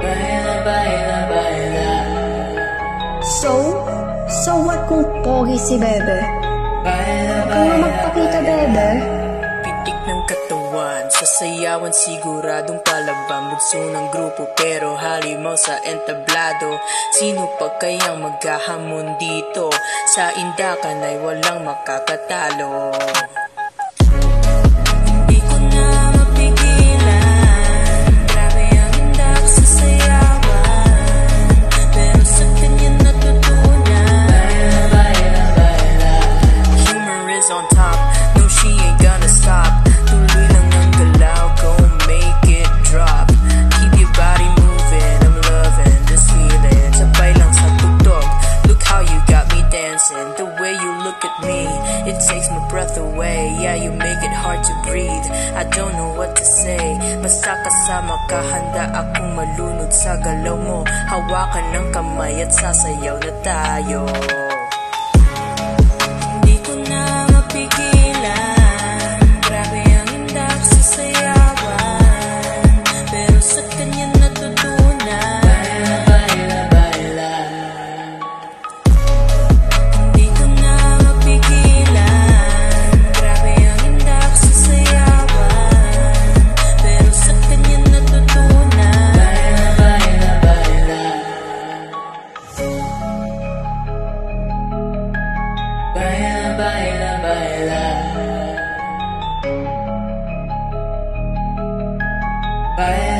Baila, baila, baila. So what kung pogi si Bebe? Baila, Kung baila, magpakita, Bebe. Pitik ng katawan, sasayawan siguradong palabang bunso ng grupo pero halimaw sa entablado. Sino pa kayang maghahamon dito? Sa indakan ay walang makakatalo. Hindi ko na mapigilan, grabe ang indak sa sayawan, pero sa kanya natutunan. baila, baila, baila. Humor is on top, no she ain't gonna stop. Tuloy lang ang galaw, go make it drop. Keep your body moving, I'm loving this feeling. Sabay lang sa tugtog, look how you got me dancing. The way you look at me, it takes my breath away. Yeah, you make it hard to breathe, I don't know what to say. Basta kasama ka, handa akong malunod sa galaw mo. Hawakan ng kamay at sasayaw na tayo. Hindi ko na mapigilan, grabe ang indak sa sayawan, pero sa kanya natutunan. Baila, baila, baila. Hindi ko na mapigilan, grabe ang indak sa sayawan, pero sa kanya natutunan. Baila, baila, baila. Baila, baila, baila. Baila.